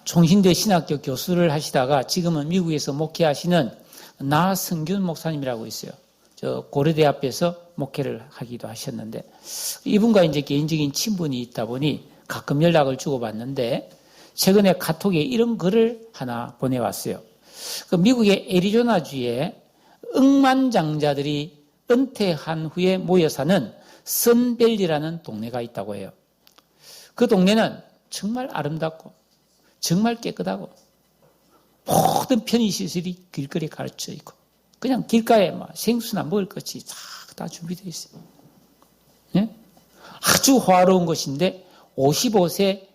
총신대 신학교 교수를 하시다가 지금은 미국에서 목회하시는 나성균 목사님이라고 있어요. 저 고려대 앞에서 목회를 하기도 하셨는데 이분과 이제 개인적인 친분이 있다 보니 가끔 연락을 주고받는데 최근에 카톡에 이런 글을 하나 보내왔어요. 그 미국의 애리조나주에 억만장자들이 은퇴한 후에 모여 사는 선밸리라는 동네가 있다고 해요. 그 동네는 정말 아름답고 정말 깨끗하고 모든 편의시설이 길거리에 가르쳐 있고 그냥 길가에 막 생수나 먹을 것이 다 준비되어 있어요. 예? 아주 화려한 곳인데 55세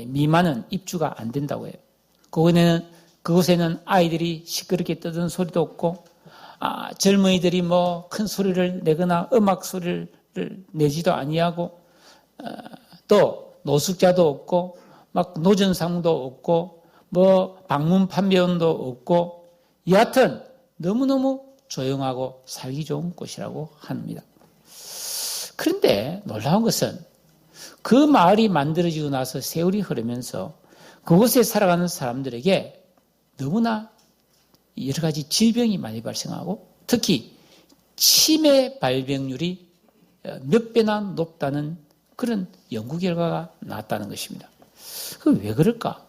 미만은 입주가 안 된다고 해요. 그곳에는 아이들이 시끄럽게 떠드는 소리도 없고 젊은이들이 뭐 큰 소리를 내거나 음악 소리를 내지도 아니하고 또 노숙자도 없고 막 노점상도 없고 뭐 방문 판매원도 없고 여하튼 너무너무 조용하고 살기 좋은 곳이라고 합니다. 그런데 놀라운 것은 그 마을이 만들어지고 나서 세월이 흐르면서 그곳에 살아가는 사람들에게 너무나 여러 가지 질병이 많이 발생하고 특히 치매 발병률이 몇 배나 높다는 그런 연구 결과가 나왔다는 것입니다. 왜 그럴까?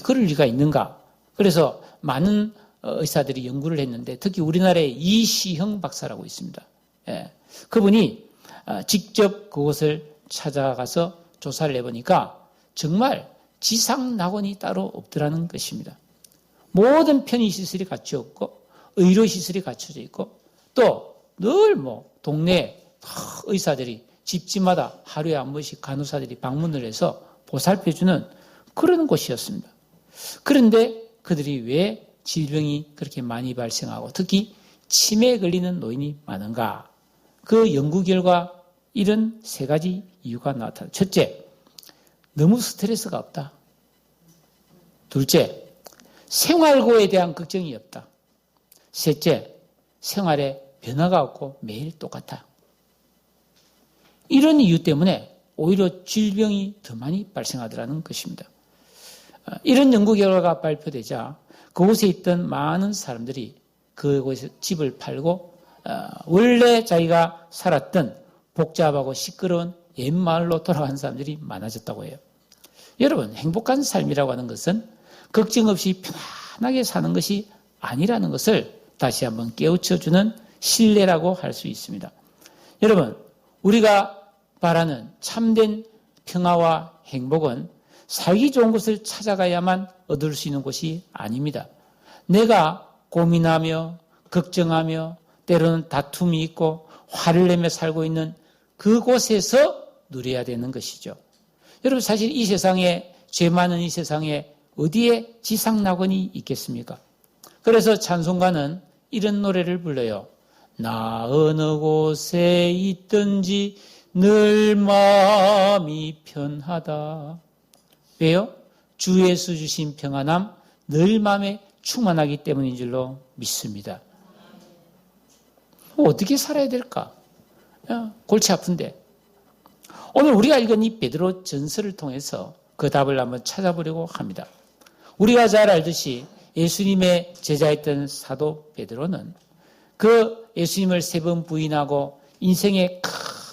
그럴 리가 있는가? 그래서 많은 의사들이 연구를 했는데 특히 우리나라의 이시형 박사라고 있습니다. 그분이 직접 그곳을 찾아가서 조사를 해보니까 정말 지상낙원이 따로 없더라는 것입니다. 모든 편의시설이 갖추었고 의료시설이 갖춰져 있고 또 늘 동네 의사들이 집집마다 하루에 한 번씩 간호사들이 방문을 해서 보살펴주는 그런 곳이었습니다. 그런데 그들이 왜 질병이 그렇게 많이 발생하고 특히 치매에 걸리는 노인이 많은가? 그 연구 결과 이런 세 가지 이유가 나타나. 첫째, 너무 스트레스가 없다. 둘째, 생활고에 대한 걱정이 없다. 셋째, 생활에 변화가 없고 매일 똑같아. 이런 이유 때문에 오히려 질병이 더 많이 발생하더라는 것입니다. 이런 연구 결과가 발표되자 그곳에 있던 많은 사람들이 그곳에 집을 팔고 원래 자기가 살았던 복잡하고 시끄러운 옛마을로 돌아간 사람들이 많아졌다고 해요. 여러분, 행복한 삶이라고 하는 것은 걱정 없이 편안하게 사는 것이 아니라는 것을 다시 한번 깨우쳐주는 신뢰라고 할 수 있습니다. 여러분, 우리가 바라는 참된 평화와 행복은 살기 좋은 곳을 찾아가야만 얻을 수 있는 곳이 아닙니다. 내가 고민하며 걱정하며 때로는 다툼이 있고 화를 내며 살고 있는 그곳에서 누려야 되는 것이죠. 여러분, 사실 이 세상에 죄 많은 이 세상에 어디에 지상낙원이 있겠습니까? 그래서 찬송가는 이런 노래를 불러요. 나 어느 곳에 있든지 늘 마음이 편하다. 왜요? 주 예수 주신 평안함 늘 마음에 충만하기 때문인 줄로 믿습니다. 어떻게 살아야 될까? 골치 아픈데. 오늘 우리가 읽은 이 베드로 전서를 통해서 그 답을 한번 찾아보려고 합니다. 우리가 잘 알듯이 예수님의 제자였던 사도 베드로는 그 예수님을 3번 부인하고 인생의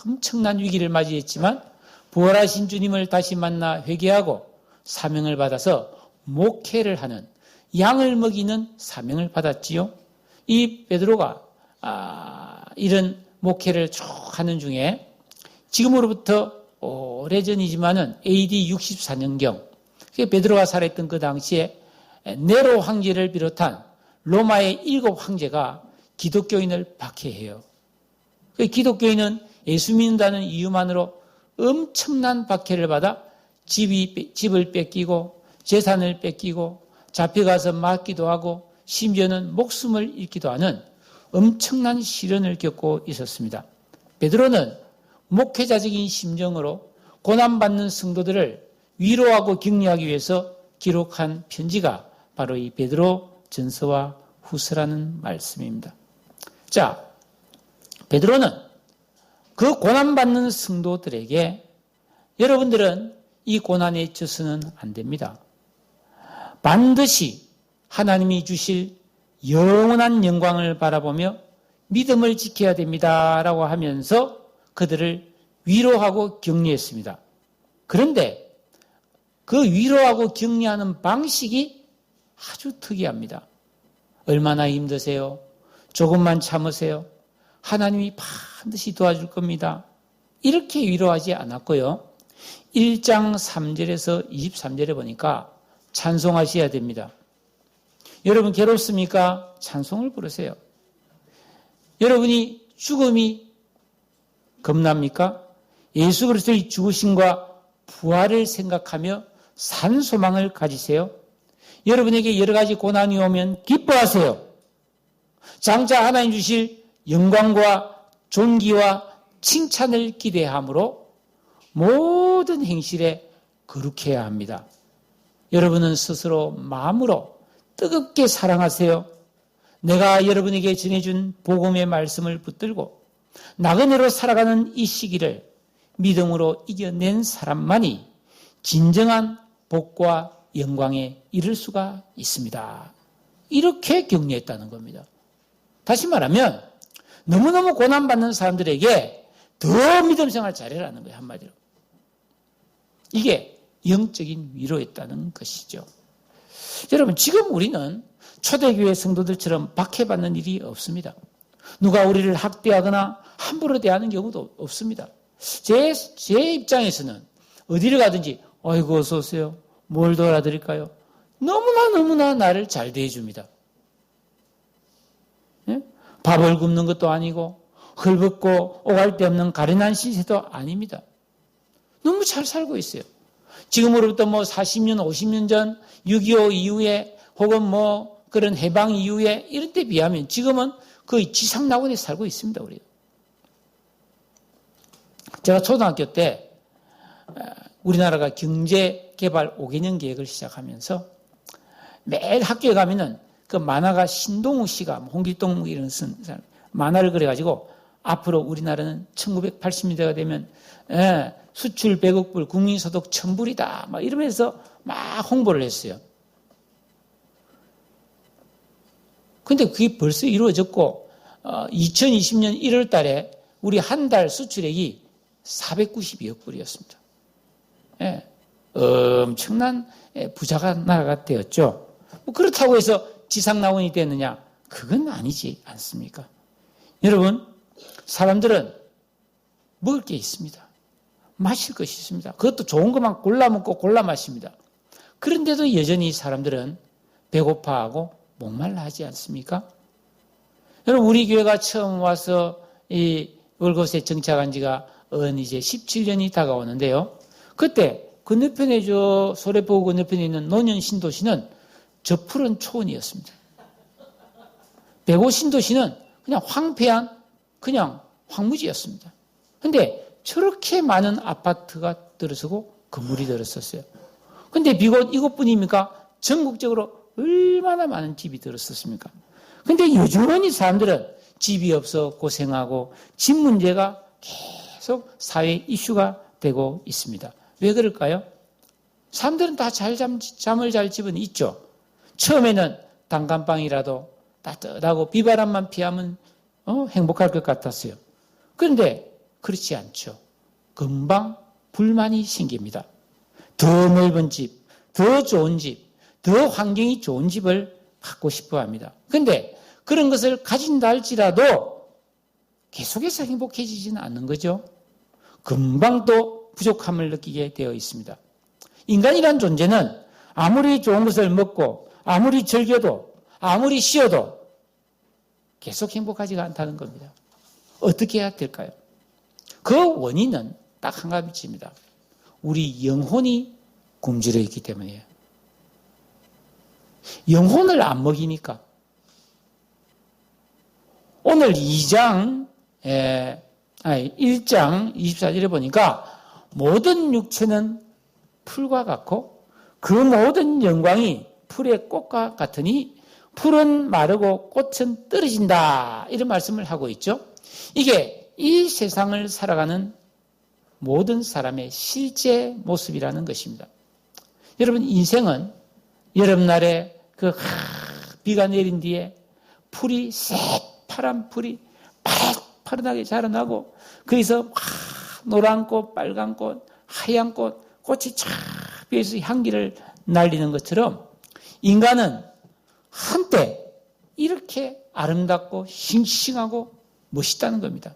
엄청난 위기를 맞이했지만 부활하신 주님을 다시 만나 회개하고 사명을 받아서 목회를 하는 양을 먹이는 사명을 받았지요. 이 베드로가 이런 목회를 쭉 하는 중에 지금으로부터 오래전이지만은 AD 64년경 베드로가 살아있던 그 당시에 네로 황제를 비롯한 로마의 7 황제가 기독교인을 박해해요. 기독교인은 예수 믿는다는 이유만으로 엄청난 박해를 받아 집을 뺏기고 재산을 뺏기고 잡혀가서 맞기도 하고 심지어는 목숨을 잃기도 하는 엄청난 시련을 겪고 있었습니다. 베드로는 목회자적인 심정으로 고난받는 성도들을 위로하고 격려하기 위해서 기록한 편지가 바로 이 베드로 전서와 후서라는 말씀입니다. 자, 베드로는 그 고난받는 성도들에게 여러분들은 이 고난에 져서는 안 됩니다. 반드시 하나님이 주실 영원한 영광을 바라보며 믿음을 지켜야 됩니다라고 하면서 그들을 위로하고 격려했습니다. 그런데 그 위로하고 격려하는 방식이 아주 특이합니다. 얼마나 힘드세요? 조금만 참으세요. 하나님이 반드시 도와줄 겁니다. 이렇게 위로하지 않았고요. 1장 3절에서 23절에 보니까 찬송하셔야 됩니다. 여러분 괴롭습니까? 찬송을 부르세요. 여러분이 죽음이 겁납니까? 예수 그리스도의 죽으심과 부활을 생각하며 산 소망을 가지세요. 여러분에게 여러 가지 고난이 오면 기뻐하세요. 장차 하나님 주실 영광과 존귀와 칭찬을 기대함으로 모든 행실에 거룩해야 합니다. 여러분은 스스로 마음으로 뜨겁게 사랑하세요. 내가 여러분에게 전해준 복음의 말씀을 붙들고 나그네로 살아가는 이 시기를 믿음으로 이겨낸 사람만이 진정한 복과 영광에 이를 수가 있습니다. 이렇게 격려했다는 겁니다. 다시 말하면 너무너무 고난받는 사람들에게 더 믿음 생활 잘해라는 거예요. 한마디로. 이게 영적인 위로였다는 것이죠. 여러분 지금 우리는 초대교회 성도들처럼 박해받는 일이 없습니다. 누가 우리를 학대하거나 함부로 대하는 경우도 없습니다. 제 입장에서는 어디를 가든지 아이고 어서 오세요. 뭘 도와드릴까요? 너무나 나를 잘 대해줍니다. 예? 밥을 굶는 것도 아니고 헐벗고 오갈 데 없는 가련한 시세도 아닙니다. 너무 잘 살고 있어요. 지금으로부터 40년, 50년 전 6.25 이후에 혹은 그런 해방 이후에 이런 때 비하면 지금은 거의 지상낙원에 살고 있습니다. 우리. 제가 초등학교 때 우리나라가 경제개발 5개년 계획을 시작하면서 매일 학교에 가면은 그 만화가 신동우 씨가 홍길동 이런 쓴 사람 만화를 그려가지고 앞으로 우리나라는 1980년대가 되면 수출 100억 불, 국민소득 1000불이다. 막 이러면서 막 홍보를 했어요. 근데 그게 벌써 이루어졌고 2020년 1월 달에 우리 한 달 수출액이 492억 불이었습니다. 예, 엄청난 부자가 나라가 되었죠. 그렇다고 해서 지상낙원이 됐느냐? 그건 아니지 않습니까? 여러분, 사람들은 먹을 게 있습니다. 마실 것이 있습니다. 그것도 좋은 것만 골라 먹고 골라 마십니다. 그런데도 여전히 사람들은 배고파하고 목말라 하지 않습니까? 여러분, 우리 교회가 처음 와서 이 월곶에 정착한 지가 이제 17년이 다가오는데요. 그때 건너편에 소래포구 건너편에 있는 노년 신도시는 저 푸른 초원이었습니다. 백오 신도시는 그냥 황폐한 그냥 황무지였습니다. 근데 저렇게 많은 아파트가 들어서고 건물이 들어섰어요. 근데 비록 이것뿐입니까? 전국적으로 얼마나 많은 집이 들어섰습니까? 근데 여전히 사람들은 집이 없어 고생하고 집 문제가 계속 사회 이슈가 되고 있습니다. 왜 그럴까요? 사람들은 다 잠을 잘 집은 있죠. 처음에는 단칸방이라도 따뜻하고 비바람만 피하면 행복할 것 같았어요. 그런데 그렇지 않죠. 금방 불만이 생깁니다. 더 넓은 집, 더 좋은 집, 더 환경이 좋은 집을 갖고 싶어 합니다. 그런데 그런 것을 가진다 할지라도 계속해서 행복해지지는 않는 거죠. 금방 또 부족함을 느끼게 되어 있습니다. 인간이란 존재는 아무리 좋은 것을 먹고 아무리 즐겨도 아무리 쉬어도 계속 행복하지가 않다는 겁니다. 어떻게 해야 될까요? 그 원인은 딱 한 가지입니다. 우리 영혼이 굶주려 있기 때문이에요. 영혼을 안 먹이니까. 오늘 1장 24절에 보니까 모든 육체는 풀과 같고 그 모든 영광이 풀의 꽃과 같으니 풀은 마르고 꽃은 떨어진다. 이런 말씀을 하고 있죠. 이게 이 세상을 살아가는 모든 사람의 실제 모습이라는 것입니다. 여러분 인생은 여름날에 비가 내린 뒤에 풀이 새파란 풀이 파릇파릇하게 자라나고 거기서 노란 꽃, 빨간 꽃, 하얀 꽃, 꽃이 쫙 피어서 향기를 날리는 것처럼 인간은 한때 이렇게 아름답고 싱싱하고 멋있다는 겁니다.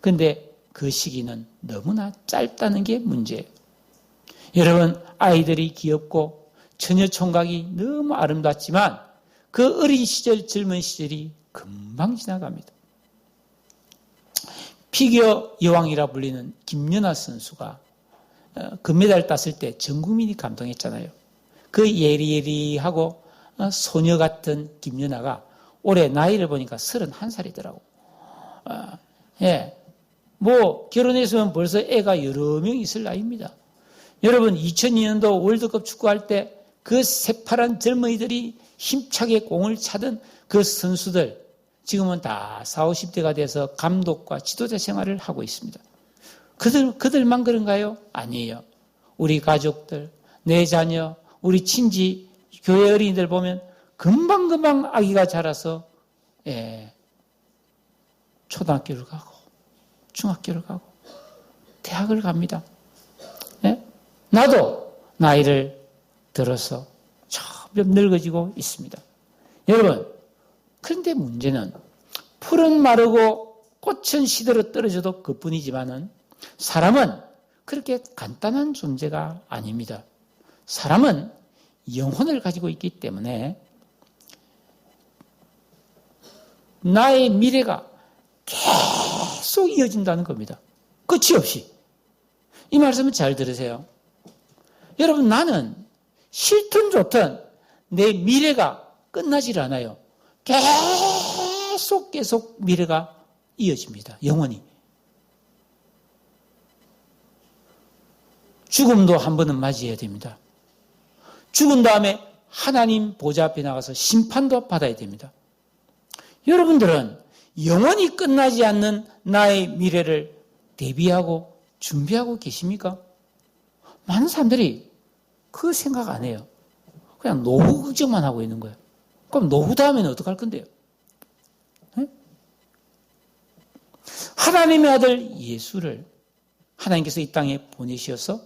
그런데 그 시기는 너무나 짧다는 게 문제예요. 여러분, 아이들이 귀엽고 처녀총각이 너무 아름답지만 그 어린 시절, 젊은 시절이 금방 지나갑니다. 피겨 여왕이라 불리는 김연아 선수가 금메달 땄을 때 전 국민이 감동했잖아요. 그 예리예리하고 소녀 같은 김연아가 올해 나이를 보니까 31살이더라고. 예. 결혼했으면 벌써 애가 여러 명 있을 나이입니다. 여러분, 2002년도 월드컵 축구할 때 그 새파란 젊은이들이 힘차게 공을 차던 그 선수들, 지금은 다 40, 50대가 돼서 감독과 지도자 생활을 하고 있습니다. 그들만 그런가요? 아니에요. 우리 가족들, 내 자녀, 우리 친지, 교회 어린이들 보면 금방금방 아기가 자라서 초등학교를 가고 중학교를 가고 대학을 갑니다. 나도 나이를 들어서 점점 늙어지고 있습니다. 여러분, 그런데 문제는 풀은 마르고 꽃은 시들어 떨어져도 그뿐이지만은 사람은 그렇게 간단한 존재가 아닙니다. 사람은 영혼을 가지고 있기 때문에 나의 미래가 계속 이어진다는 겁니다. 끝이 없이. 이 말씀을 잘 들으세요. 여러분, 나는 싫든 좋든 내 미래가 끝나질 않아요. 계속 미래가 이어집니다. 영원히. 죽음도 한 번은 맞이해야 됩니다. 죽은 다음에 하나님 보좌 앞에 나가서 심판도 받아야 됩니다. 여러분들은 영원히 끝나지 않는 나의 미래를 대비하고 준비하고 계십니까? 많은 사람들이 그 생각 안 해요. 그냥 노후 걱정만 하고 있는 거예요. 그럼 노후 다음에는 어떡할 건데요? 네? 하나님의 아들 예수를 하나님께서 이 땅에 보내셔서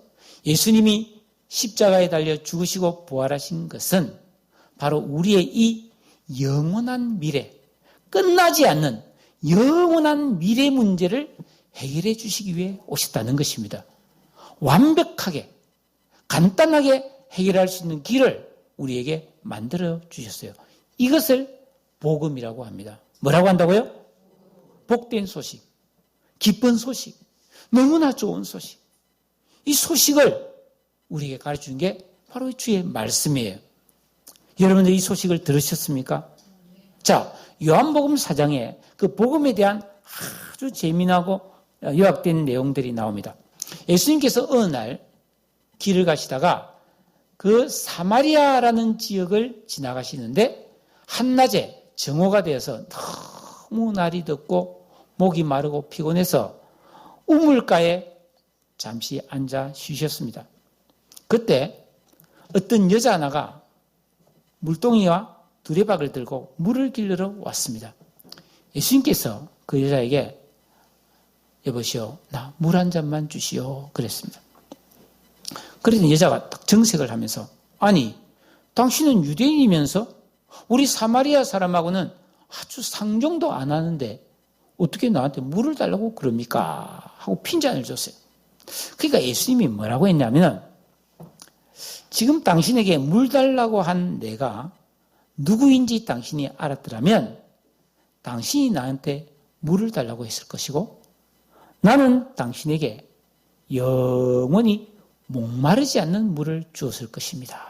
예수님이 십자가에 달려 죽으시고 부활하신 것은 바로 우리의 이 영원한 미래, 끝나지 않는 영원한 미래 문제를 해결해 주시기 위해 오셨다는 것입니다. 완벽하게, 간단하게 해결할 수 있는 길을 우리에게 만들어 주셨어요. 이것을 복음이라고 합니다. 뭐라고 한다고요? 복된 소식, 기쁜 소식, 너무나 좋은 소식. 이 소식을 우리에게 가르치는 게 바로 주의 말씀이에요. 여러분들 이 소식을 들으셨습니까? 자, 요한복음 4장에 그 복음에 대한 아주 재미나고 요약된 내용들이 나옵니다. 예수님께서 어느 날 길을 가시다가 그 사마리아라는 지역을 지나가시는데 한낮에 정오가 되어서 너무 날이 덥고 목이 마르고 피곤해서 우물가에 잠시 앉아 쉬셨습니다. 그때 어떤 여자 하나가 물동이와 두레박을 들고 물을 길러 왔습니다. 예수님께서 그 여자에게 여보시오, 나 물 한 잔만 주시오 그랬습니다. 그래서 여자가 딱 정색을 하면서 아니, 당신은 유대인이면서 우리 사마리아 사람하고는 아주 상종도 안 하는데 어떻게 나한테 물을 달라고 그럽니까? 하고 핀잔을 줬어요. 그러니까 예수님이 뭐라고 했냐면 지금 당신에게 물 달라고 한 내가 누구인지 당신이 알았더라면 당신이 나한테 물을 달라고 했을 것이고 나는 당신에게 영원히 목마르지 않는 물을 주었을 것입니다.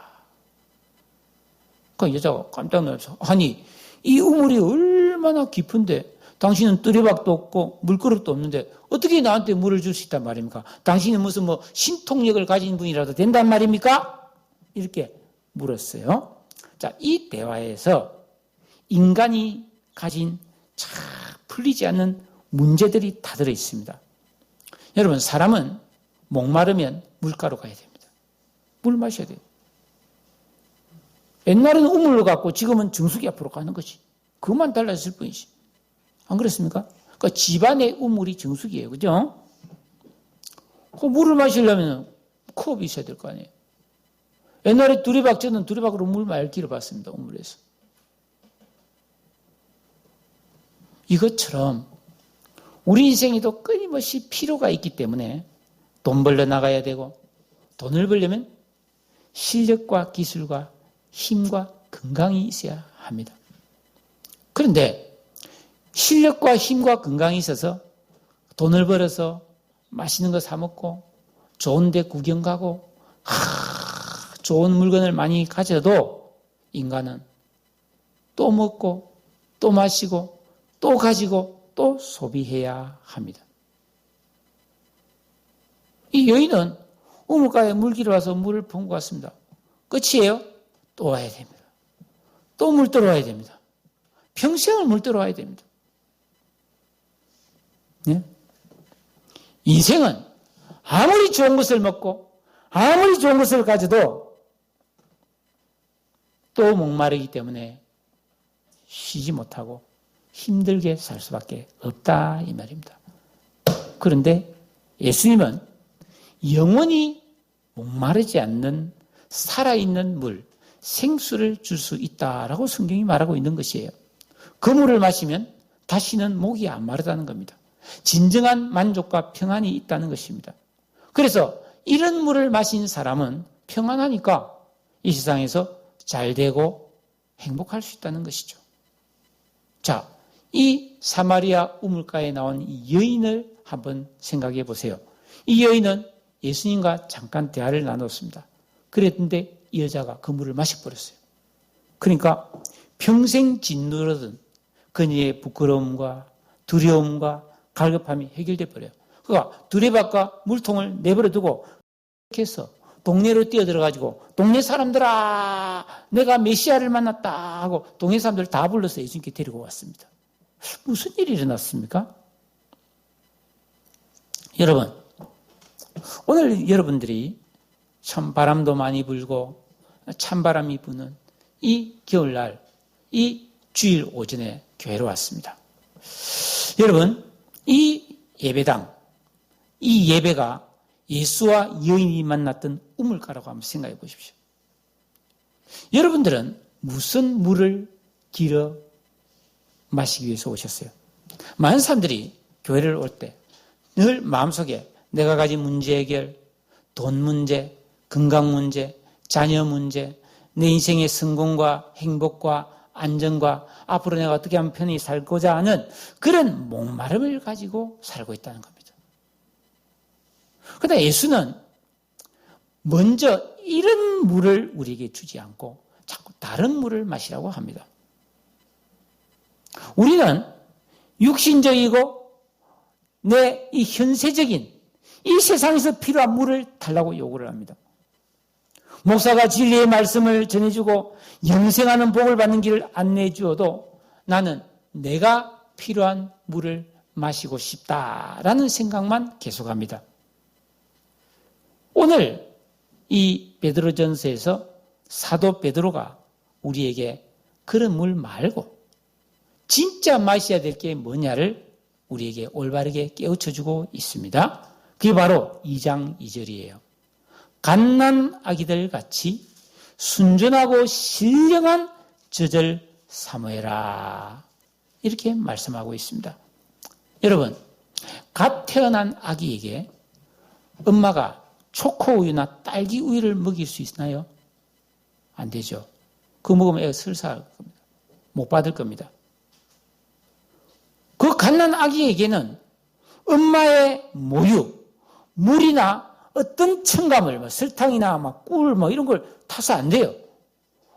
그 여자가 깜짝 놀라서 아니, 이 우물이 얼마나 깊은데 당신은 뜨레박도 없고 물그릇도 없는데 어떻게 나한테 물을 줄 수 있단 말입니까? 당신은 무슨 신통력을 가진 분이라도 된단 말입니까? 이렇게 물었어요. 자, 이 대화에서 인간이 가진 잘 풀리지 않는 문제들이 다 들어 있습니다. 여러분, 사람은 목마르면 물가로 가야 됩니다. 물 마셔야 돼요. 옛날에는 우물로 갔고 지금은 정수기 앞으로 가는 거지. 그것만 달라졌을 뿐이지. 안 그렇습니까? 그러니까 집안의 우물이 정수기예요. 그죠? 그 물을 마시려면 컵이 있어야 될 거 아니에요. 옛날에 저는 두리박으로 물 많이 길어봤습니다. 우물에서. 이것처럼 우리 인생에도 끊임없이 필요가 있기 때문에 돈 벌러 나가야 되고, 돈을 벌려면 실력과 기술과 힘과 건강이 있어야 합니다. 그런데 실력과 힘과 건강이 있어서 돈을 벌어서 맛있는 거 사 먹고 좋은 데 구경 가고 좋은 물건을 많이 가져도 인간은 또 먹고 또 마시고 또 가지고 또 소비해야 합니다. 이 여인은 우물가에 물길에 와서 물을 품고 왔습니다. 끝이에요? 또 와야 됩니다. 또 물 들어와야 됩니다. 평생을 물 들어와야 됩니다. 네? 인생은 아무리 좋은 것을 먹고 아무리 좋은 것을 가져도 또 목마르기 때문에 쉬지 못하고 힘들게 살 수밖에 없다 이 말입니다. 그런데 예수님은 영원히 목마르지 않는 살아있는 물, 생수를 줄 수 있다라고 성경이 말하고 있는 것이에요. 그 물을 마시면 다시는 목이 안 마르다는 겁니다. 진정한 만족과 평안이 있다는 것입니다. 그래서 이런 물을 마신 사람은 평안하니까 이 세상에서 잘 되고 행복할 수 있다는 것이죠. 자, 이 사마리아 우물가에 나온 이 여인을 한번 생각해 보세요. 이 여인은 예수님과 잠깐 대화를 나눴습니다. 그랬는데 이 여자가 그 물을 마셔버렸어요. 그러니까 평생 짓누르던 그녀의 부끄러움과 두려움과 갈급함이 해결돼 버려요. 그러니까 두레박과 물통을 내버려 두고 이렇게 해서 동네로 뛰어들어가지고 동네 사람들아 내가 메시아를 만났다 하고 동네 사람들 다 불러서 예수님께 데리고 왔습니다. 무슨 일이 일어났습니까? 여러분, 오늘 여러분들이 참 바람도 많이 불고 찬바람이 부는 이 겨울날 이 주일 오전에 교회로 왔습니다. 여러분, 이 예배당, 이 예배가 예수와 여인이 만났던 우물가라고 한번 생각해 보십시오. 여러분들은 무슨 물을 길어 마시기 위해서 오셨어요? 많은 사람들이 교회를 올 때 늘 마음속에 내가 가진 문제 해결, 돈 문제, 건강 문제, 자녀 문제, 내 인생의 성공과 행복과 안정과 앞으로 내가 어떻게 하면 편히 살고자 하는 그런 목마름을 가지고 살고 있다는 겁니다. 그런데 예수는 먼저 이런 물을 우리에게 주지 않고 자꾸 다른 물을 마시라고 합니다. 우리는 육신적이고 내 이 현세적인 이 세상에서 필요한 물을 달라고 요구를 합니다. 목사가 진리의 말씀을 전해주고 영생하는 복을 받는 길을 안내해 주어도 나는 내가 필요한 물을 마시고 싶다라는 생각만 계속합니다. 오늘 이 베드로전서에서 사도 베드로가 우리에게 그런 물 말고 진짜 마셔야 될 게 뭐냐를 우리에게 올바르게 깨우쳐주고 있습니다. 그게 바로 2장 2절이에요. 갓난 아기들 같이 순전하고 신령한 젖을 사모해라. 이렇게 말씀하고 있습니다. 여러분, 갓 태어난 아기에게 엄마가 초코우유나 딸기 우유를 먹일 수 있나요? 안 되죠. 그거 먹으면 애가 설사할 겁니다. 못 받을 겁니다. 그 갓난 아기에게는 엄마의 모유, 물이나 어떤 첨가물, 설탕이나 꿀 이런 걸 타서 안 돼요.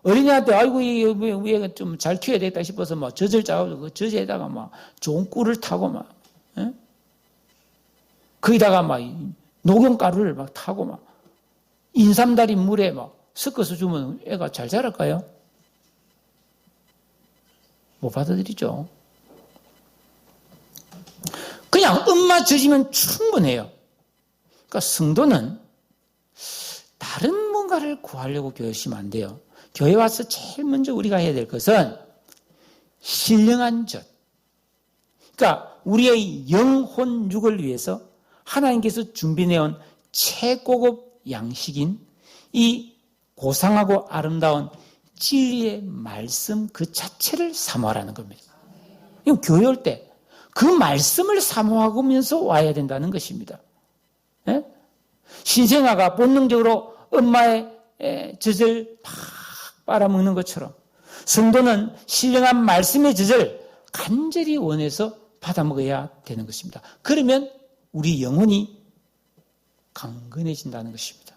어린이한테 아이고 얘가 좀 잘 키워야 되겠다 싶어서 젖을 짜가지고 그 젖에다가 좋은 꿀을 타고 거기다가 녹용가루를 타고 인삼다리 물에 섞어서 주면 애가 잘 자랄까요? 못 받아들이죠. 그냥 엄마 젖이면 충분해요. 그러니까 성도는 다른 뭔가를 구하려고 열심히 안 돼요. 교회 와서 제일 먼저 우리가 해야 될 것은 신령한 젖. 그러니까 우리의 영혼 육을 위해서 하나님께서 준비해온 최고급 양식인 이 고상하고 아름다운 진리의 말씀 그 자체를 사모하라는 겁니다. 이건 교회 올 때 그 말씀을 사모하면서 와야 된다는 것입니다. 예? 신생아가 본능적으로 엄마의 젖을 팍 빨아먹는 것처럼 성도는 신령한 말씀의 젖을 간절히 원해서 받아먹어야 되는 것입니다. 그러면 우리 영혼이 강건해진다는 것입니다.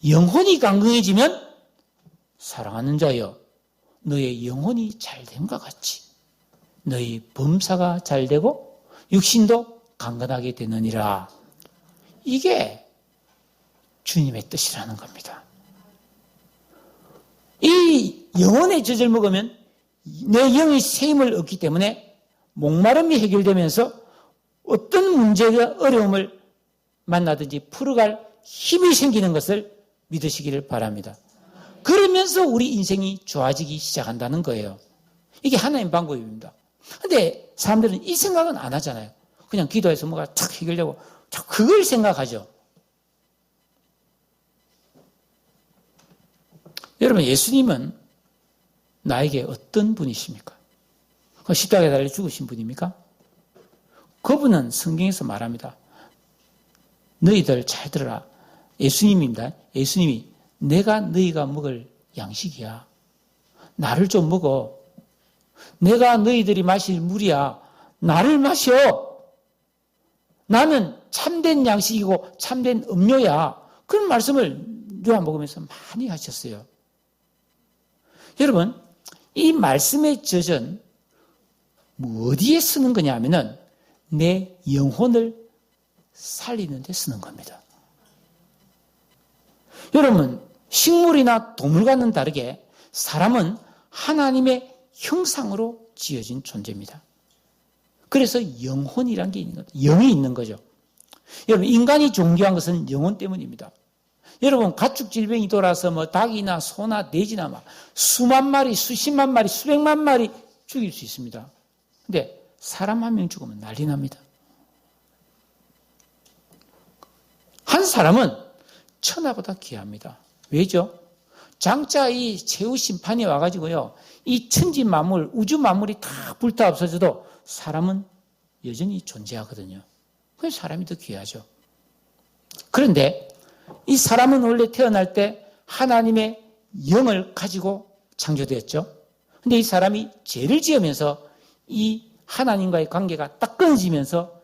영혼이 강건해지면 사랑하는 자여 너의 영혼이 잘됨과 같이 너희 범사가 잘되고 육신도 강건하게 되느니라. 이게 주님의 뜻이라는 겁니다. 이 영혼의 젖을 먹으면 내 영의 새 힘을 얻기 때문에 목마름이 해결되면서 어떤 문제가 어려움을 만나든지 풀어갈 힘이 생기는 것을 믿으시기를 바랍니다. 그러면서 우리 인생이 좋아지기 시작한다는 거예요. 이게 하나님의 방법입니다. 근데 사람들은 이 생각은 안 하잖아요. 그냥 기도해서 뭐가 탁 해결되고 그걸 생각하죠. 여러분, 예수님은 나에게 어떤 분이십니까? 십자가에 달려 죽으신 분입니까? 그분은 성경에서 말합니다. 너희들 잘 들어라. 예수님입니다. 예수님이 내가 너희가 먹을 양식이야. 나를 좀 먹어. 내가 너희들이 마실 물이야. 나를 마셔. 나는 참된 양식이고 참된 음료야. 그런 말씀을 요한복음에서 많이 하셨어요. 여러분, 이 말씀의 젖은 어디에 쓰는 거냐 하면은 내 영혼을 살리는 데 쓰는 겁니다. 여러분, 식물이나 동물과는 다르게 사람은 하나님의 형상으로 지어진 존재입니다. 그래서 영혼이란 게 있는 거죠. 영이 있는 거죠. 여러분, 인간이 존귀한 것은 영혼 때문입니다. 여러분, 가축 질병이 돌아서 닭이나 소나 돼지나 수만 마리, 수십만 마리, 수백만 마리 죽일 수 있습니다. 근데 사람 한 명 죽으면 난리 납니다. 한 사람은 천하보다 귀합니다. 왜죠? 장차 이 최후 심판이 와가지고요, 이 천지 만물, 우주 만물이 다 불타 없어져도 사람은 여전히 존재하거든요. 그래서 사람이 더 귀하죠. 그런데 이 사람은 원래 태어날 때 하나님의 영을 가지고 창조되었죠. 근데 이 사람이 죄를 지으면서 이 하나님과의 관계가 딱 끊어지면서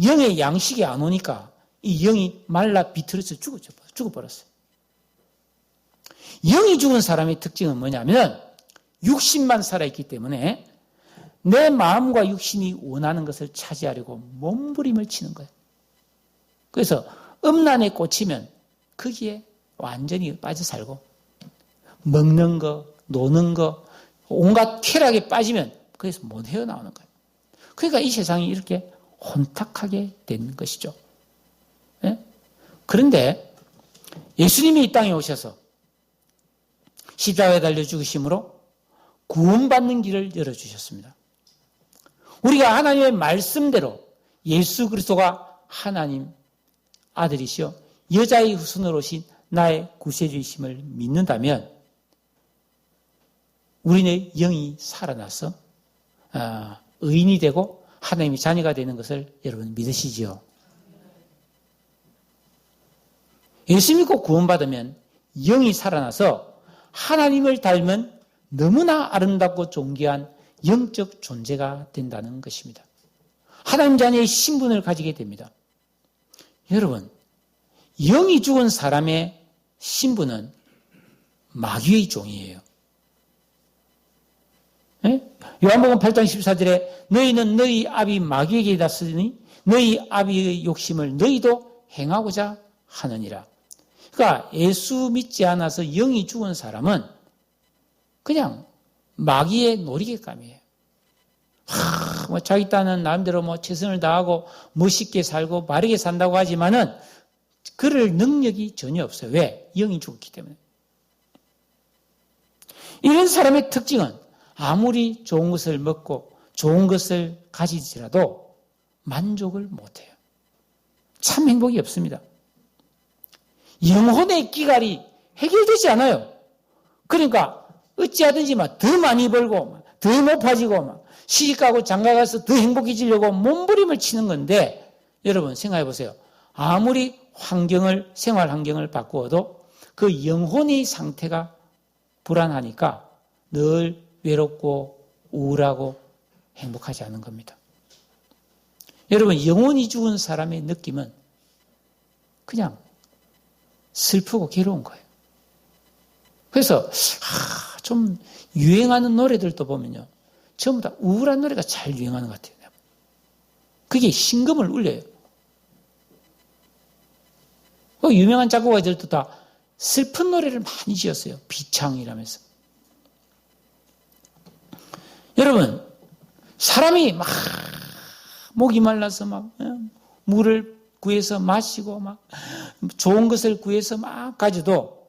영의 양식이 안 오니까 이 영이 말라 비틀어서 죽어버렸어요. 영이 죽은 사람의 특징은 뭐냐면 육신만 살아있기 때문에 내 마음과 육신이 원하는 것을 차지하려고 몸부림을 치는 거예요. 그래서 음란에 꽂히면 거기에 완전히 빠져 살고 먹는 거, 노는 거, 온갖 쾌락에 빠지면 거기서 못 헤어나오는 거예요. 그러니까 이 세상이 이렇게 혼탁하게 된 것이죠. 예? 그런데 예수님이 이 땅에 오셔서 십자가에 달려 죽으심으로 구원받는 길을 열어주셨습니다. 우리가 하나님의 말씀대로 예수 그리스도가 하나님 아들이시여 여자의 후손으로 오신 나의 구세주이심을 믿는다면 우리의 영이 살아나서 의인이 되고 하나님의 자녀가 되는 것을 여러분 믿으시지요? 예수 믿고 구원받으면 영이 살아나서 하나님을 닮은 너무나 아름답고 존귀한 영적 존재가 된다는 것입니다. 하나님 자녀의 신분을 가지게 됩니다. 여러분, 영이 죽은 사람의 신분은 마귀의 종이에요. 예? 요한복음 8장 14절에 너희는 너희 아비 마귀에게 다쓰니 너희 아비의 욕심을 너희도 행하고자 하느니라. 그러니까 예수 믿지 않아서 영이 죽은 사람은 그냥 마귀의 놀이개감이에요. 자기 딴은 나름대로 최선을 다하고 멋있게 살고 바르게 산다고 하지만은 그럴 능력이 전혀 없어요. 왜? 영이 죽었기 때문에. 이런 사람의 특징은 아무리 좋은 것을 먹고 좋은 것을 가지지라도 만족을 못해요. 참 행복이 없습니다. 영혼의 기갈이 해결되지 않아요. 그러니까 어찌하든지 더 많이 벌고 더 높아지고 시집가고 장가가서 더 행복해지려고 몸부림을 치는 건데, 여러분 생각해 보세요. 아무리 생활 환경을 바꾸어도 그 영혼의 상태가 불안하니까 늘 외롭고 우울하고 행복하지 않은 겁니다. 여러분, 영혼이 죽은 사람의 느낌은 그냥 슬프고 괴로운 거예요. 그래서 좀 유행하는 노래들도 보면요, 전부 다 우울한 노래가 잘 유행하는 것 같아요. 그게 심금을 울려요. 그 유명한 작곡가들도 다 슬픈 노래를 많이 지었어요. 비창이라면서. 여러분, 사람이 목이 말라서 물을 구해서 마시고 좋은 것을 구해서 가져도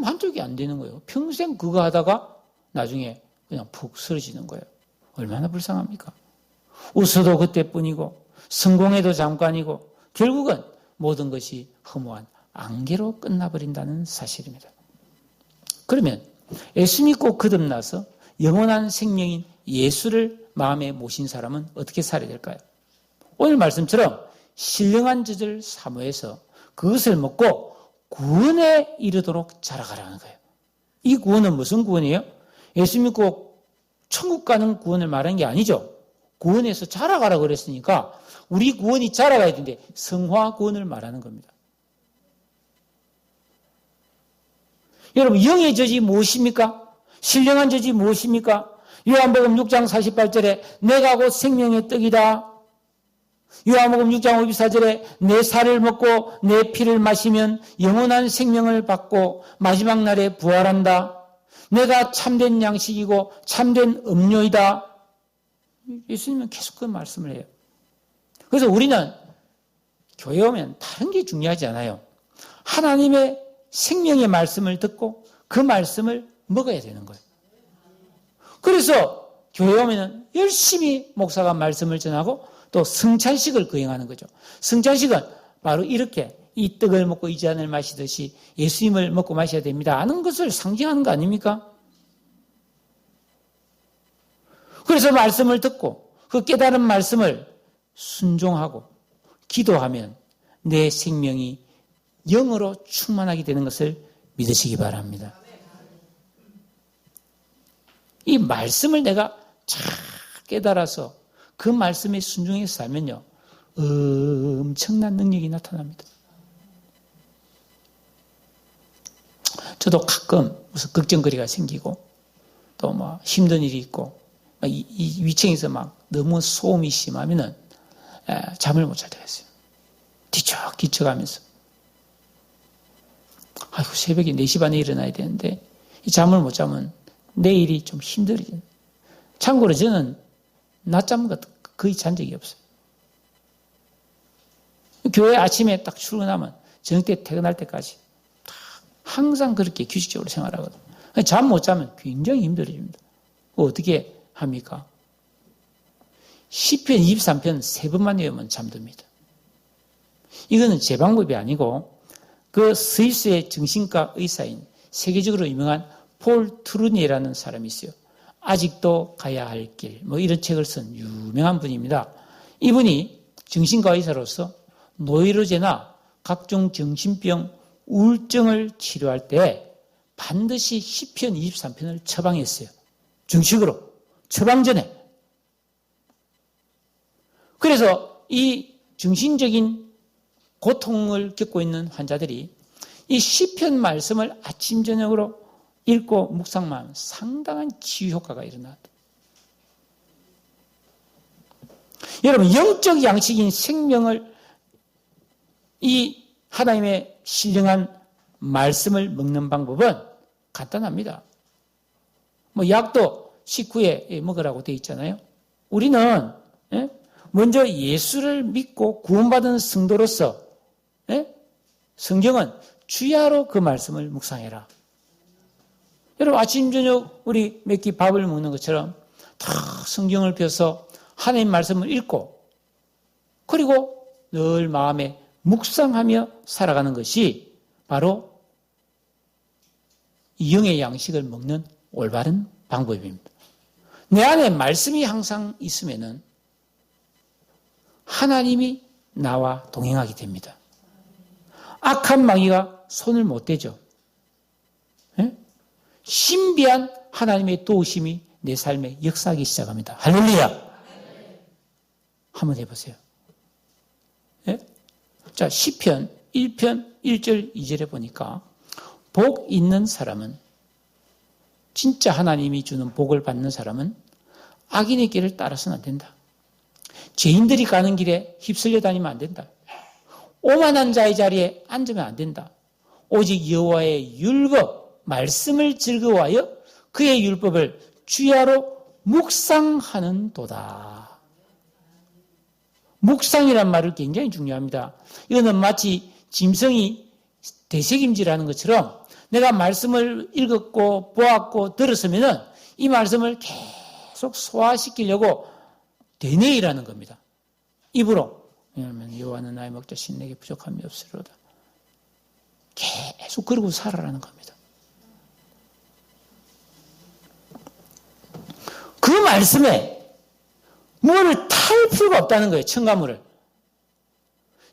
만족이 안 되는 거예요. 평생 그거 하다가 나중에 그냥 푹 쓰러지는 거예요. 얼마나 불쌍합니까? 웃어도 그때뿐이고 성공해도 잠깐이고 결국은 모든 것이 허무한 안개로 끝나버린다는 사실입니다. 그러면 예수 믿고 거듭나서 영원한 생명인 예수를 마음에 모신 사람은 어떻게 살아야 될까요? 오늘 말씀처럼 신령한 젖을 사모해서 그것을 먹고 구원에 이르도록 자라가라는 거예요. 이 구원은 무슨 구원이에요? 예수 믿고 천국 가는 구원을 말하는 게 아니죠. 구원에서 자라가라 그랬으니까 우리 구원이 자라가야 되는데 성화 구원을 말하는 겁니다. 여러분, 영의 젖이 무엇입니까? 신령한 젖이 무엇입니까? 요한복음 6장 48절에 내가 곧 생명의 떡이다. 요한복음 6장 54절에 내 살을 먹고 내 피를 마시면 영원한 생명을 받고 마지막 날에 부활한다. 내가 참된 양식이고 참된 음료이다. 예수님은 계속 그 말씀을 해요. 그래서 우리는 교회 오면 다른 게 중요하지 않아요. 하나님의 생명의 말씀을 듣고 그 말씀을 먹어야 되는 거예요. 그래서 교회 오면 열심히 목사가 말씀을 전하고 또 성찬식을 거행하는 거죠. 성찬식은 바로 이렇게 이 떡을 먹고 이 잔을 마시듯이 예수님을 먹고 마셔야 됩니다 하는 것을 상징하는 거 아닙니까? 그래서 말씀을 듣고 그 깨달은 말씀을 순종하고 기도하면 내 생명이 영으로 충만하게 되는 것을 믿으시기 바랍니다. 이 말씀을 내가 잘 깨달아서 그 말씀에 순종해서 살면요, 엄청난 능력이 나타납니다. 저도 가끔 무슨 걱정거리가 생기고 또 힘든 일이 있고 이 위층에서 너무 소음이 심하면은 잠을 못 잘 때가 있어요. 뒤척뒤척하면서 아이고, 새벽에 4시 반에 일어나야 되는데 이 잠을 못 자면 내일이 좀 힘들어요. 참고로 저는 낮잠 거의 잔 적이 없어요. 교회 아침에 딱 출근하면 저녁 때 퇴근할 때까지 항상 그렇게 규칙적으로 생활하거든요. 잠 못 자면 굉장히 힘들어집니다. 어떻게 합니까? 시편 23편 3번만 외우면 잠듭니다. 이거는 제 방법이 아니고 그 스위스의 정신과 의사인 세계적으로 유명한 폴 트루니에라는 사람이 있어요. 아직도 가야 할 길, 이런 책을 쓴 유명한 분입니다. 이분이 정신과 의사로서 노이로제나 각종 정신병, 우울증을 치료할 때 반드시 시편 23편을 처방했어요. 정식으로. 처방 전에. 그래서 이 정신적인 고통을 겪고 있는 환자들이 이 시편 말씀을 아침 저녁으로 읽고 묵상만 하면 상당한 치유 효과가 일어났다. 여러분, 영적 양식인 생명을 이 하나님의 신령한 말씀을 먹는 방법은 간단합니다. 약도 식후에 먹으라고 되어 있잖아요. 우리는 먼저 예수를 믿고 구원받은 성도로서 성경은 주야로 그 말씀을 묵상해라. 여러분 아침 저녁 우리 몇 끼 밥을 먹는 것처럼 다 성경을 펴서 하나님 말씀을 읽고 그리고 늘 마음에 묵상하며 살아가는 것이 바로 영의 양식을 먹는 올바른 방법입니다. 내 안에 말씀이 항상 있으면은 하나님이 나와 동행하게 됩니다. 악한 마귀가 손을 못 대죠. 예? 신비한 하나님의 도우심이 내 삶에 역사하기 시작합니다. 할렐루야! 한번 해보세요. 예? 자, 시편 1편 1절 2절에 보니까 복 있는 사람은 진짜 하나님이 주는 복을 받는 사람은 악인의 길을 따라서는 안 된다. 죄인들이 가는 길에 휩쓸려 다니면 안 된다. 오만한 자의 자리에 앉으면 안 된다. 오직 여호와의 율법, 말씀을 즐거워하여 그의 율법을 주야로 묵상하는 도다. 묵상이란 말을 굉장히 중요합니다. 이거는 마치 짐승이 되새김질하는 것처럼 내가 말씀을 읽었고 보았고 들었으면은 이 말씀을 계속 소화시키려고 되뇌이라는 겁니다. 입으로. 왜냐하면 여호와는 나의 목자 신내게 부족함이 없으리로다. 계속 그러고 살아라는 겁니다. 그 말씀에 뭐를 탈 필요가 없다는 거예요. 첨가물을.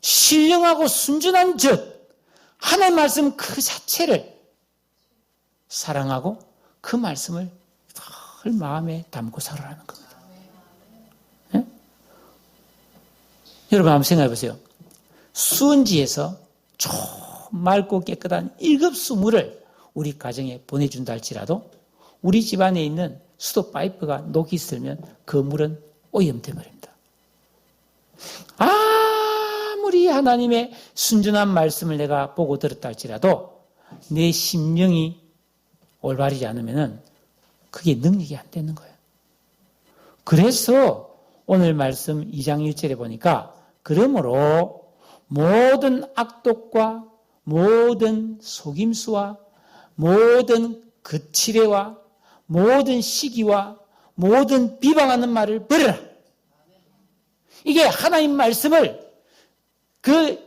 신령하고 순전한 젖, 하나의 말씀 그 자체를 사랑하고 그 말씀을 늘 마음에 담고 살아라는 겁니다. 네? 여러분 한번 생각해 보세요. 수은지에서 좀 맑고 깨끗한 1급수 물을 우리 가정에 보내준다 할지라도 우리 집안에 있는 수도 파이프가 녹이 슬면 그 물은 오염돼 버립니다. 아무리 하나님의 순전한 말씀을 내가 보고 들었다 할지라도 내 심령이 올바르지 않으면 그게 능력이 안 되는 거예요. 그래서 오늘 말씀 2장 1절에 보니까 그러므로 모든 악독과 모든 속임수와 모든 거칠애와 모든 시기와 모든 비방하는 말을 버려라. 이게 하나님 말씀을 그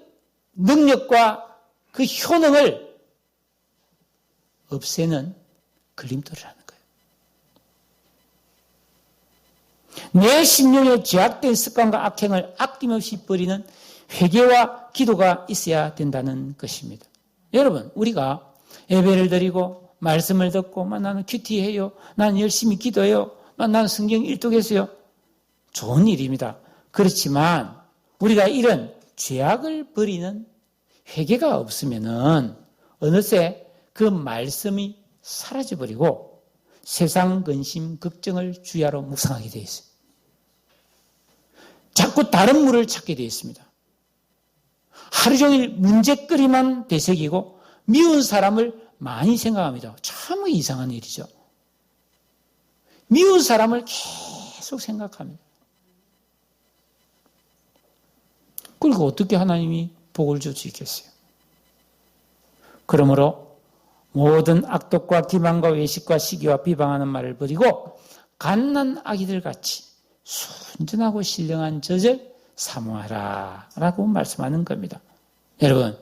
능력과 그 효능을 없애는 걸림돌이라는 거예요. 내 심령에 죄악된 습관과 악행을 아낌없이 버리는 회개와 기도가 있어야 된다는 것입니다. 여러분, 우리가 예배를 드리고 말씀을 듣고 나는 큐티해요. 나는 열심히 기도해요. 나는 성경 일독했어요. 좋은 일입니다. 그렇지만 우리가 이런 죄악을 버리는 회개가 없으면은 어느새 그 말씀이 사라져버리고 세상 근심, 걱정을 주야로 묵상하게 되어 있어요. 자꾸 다른 물을 찾게 되어 있습니다. 하루 종일 문제거리만 되새기고 미운 사람을 많이 생각합니다. 참 이상한 일이죠. 미운 사람을 계속 생각합니다. 그리고 어떻게 하나님이 복을 줄 수 있겠어요? 그러므로 모든 악독과 기만과 외식과 시기와 비방하는 말을 버리고 갓난 아기들 같이 순전하고 신령한 젖을 사모하라 라고 말씀하는 겁니다. 여러분,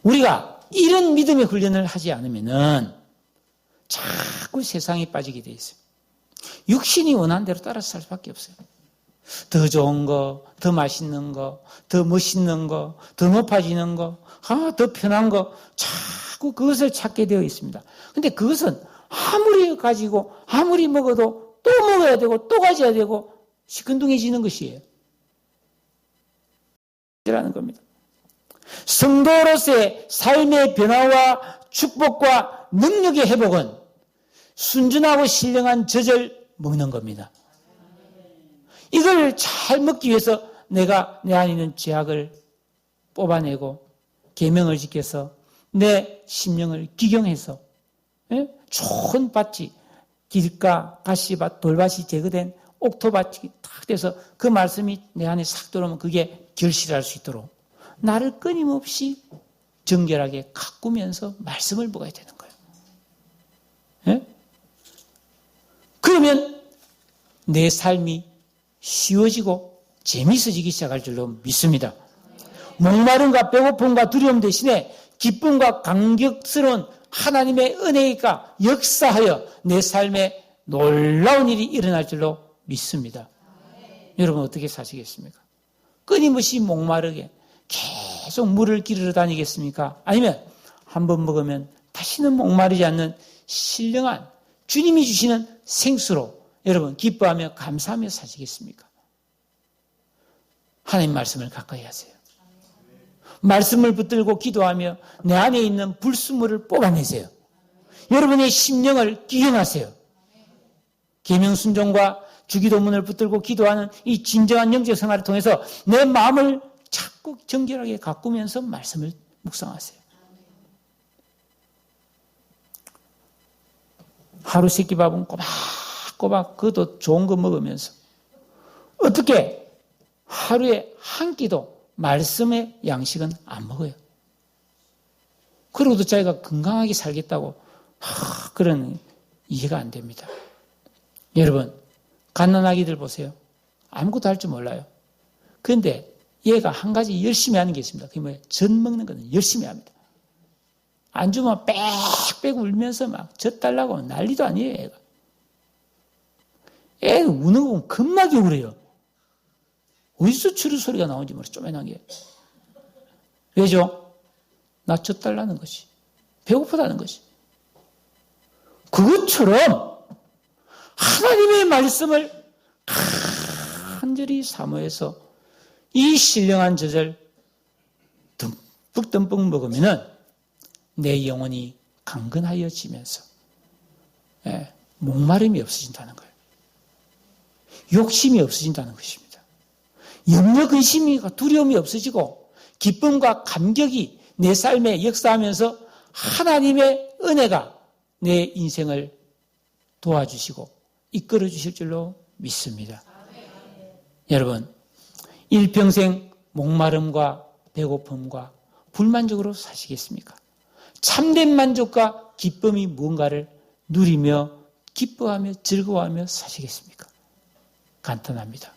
우리가 이런 믿음의 훈련을 하지 않으면 자꾸 세상에 빠지게 돼 있어요. 육신이 원하는 대로 따라서 살 수밖에 없어요. 더 좋은 거, 더 맛있는 거, 더 멋있는 거, 더 높아지는 거, 더 편한 거, 자꾸 그것을 찾게 되어 있습니다. 근데 그것은 아무리 가지고, 아무리 먹어도 또 먹어야 되고, 또 가져야 되고, 시큰둥해지는 것이에요. 라는 겁니다. 성도로서의 삶의 변화와 축복과 능력의 회복은 순전하고 신령한 젖을 먹는 겁니다. 이걸 잘 먹기 위해서 내가 내 안에 있는 죄악을 뽑아내고 계명을 지켜서 내 심령을 기경해서 좋은 밭이 길가, 가시밭, 돌밭이 제거된 옥토밭이 탁 돼서 그 말씀이 내 안에 싹 들어오면 그게 결실할 수 있도록 나를 끊임없이 정결하게 가꾸면서 말씀을 먹어야 되는 거예요. 내 삶이 쉬워지고 재미있어지기 시작할 줄로 믿습니다. 목마름과 배고픔과 두려움 대신에 기쁨과 감격스러운 하나님의 은혜가 역사하여 내 삶에 놀라운 일이 일어날 줄로 믿습니다. 여러분 어떻게 사시겠습니까? 끊임없이 목마르게 계속 물을 기르러 다니겠습니까? 아니면 한 번 먹으면 다시는 목마르지 않는 신령한 주님이 주시는 생수로 여러분 기뻐하며 감사하며 사시겠습니까? 하나님 말씀을 가까이 하세요. 말씀을 붙들고 기도하며 내 안에 있는 불순물을 뽑아내세요. 여러분의 심령을 기경하세요. 계명 순종과 주기도문을 붙들고 기도하는 이 진정한 영적 생활을 통해서 내 마음을 자꾸 정결하게 가꾸면서 말씀을 묵상하세요. 하루 세끼밥은 꼬박꼬박 그것도 좋은 거 먹으면서 어떻게 하루에 한 끼도 말씀의 양식은 안 먹어요. 그러고도 자기가 건강하게 살겠다고 그런 이해가 안 됩니다. 여러분 갓난아기들 보세요. 아무것도 할 줄 몰라요. 그런데 얘가 한 가지 열심히 하는 게 있습니다. 그게 뭐예요? 젖 먹는 거는 열심히 합니다. 안 주면 빽빽 울면서 막 젖 달라고 난리도 아니에요. 애가. 애가 우는 거 보면 겁나게 울어요. 어디서 추루 소리가 나오는지 모르겠어요. 쪼매난 게. 왜죠? 나 젖 달라는 것이. 배고프다는 것이. 그것처럼 하나님의 말씀을 간절히 사모해서 이 신령한 젖을 듬뿍듬뿍 먹으면은 내 영혼이 강건하여지면서 목마름이 없어진다는 거예요. 욕심이 없어진다는 것입니다. 염려, 근심과 두려움이 없어지고 기쁨과 감격이 내 삶에 역사하면서 하나님의 은혜가 내 인생을 도와주시고 이끌어 주실 줄로 믿습니다. 여러분, 일평생 목마름과 배고픔과 불만족으로 사시겠습니까? 참된 만족과 기쁨이 무언가를 누리며 기뻐하며 즐거워하며 사시겠습니까? 간단합니다.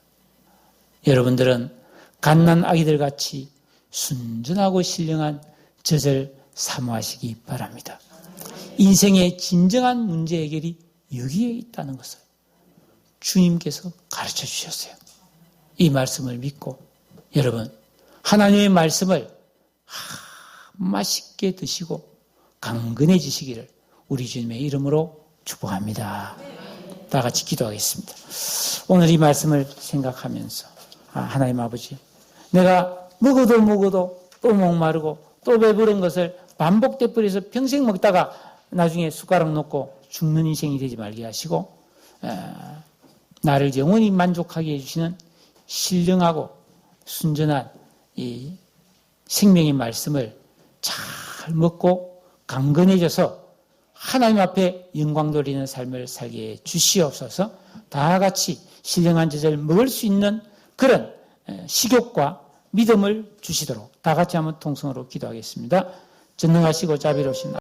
여러분들은 갓난 아기들 같이 순전하고 신령한 젖을 사모하시기 바랍니다. 인생의 진정한 문제 해결이 여기에 있다는 것을 주님께서 가르쳐 주셨어요. 이 말씀을 믿고 여러분 하나님의 말씀을 맛있게 드시고 강건해지시기를 우리 주님의 이름으로 축복합니다. 다 같이 기도하겠습니다. 오늘 이 말씀을 생각하면서 하나님 아버지 내가 먹어도 또 목마르고 또 배부른 것을 반복되풀이해서 평생 먹다가 나중에 숟가락 놓고 죽는 인생이 되지 말게 하시고 나를 영원히 만족하게 해주시는 신령하고 순전한 이 생명의 말씀을 잘 먹고 강건해져서 하나님 앞에 영광 돌리는 삶을 살게 해 주시옵소서. 다 같이 신령한 젖을 먹을 수 있는 그런 식욕과 믿음을 주시도록 다 같이 한번 통성으로 기도하겠습니다. 전능하시고 자비로우신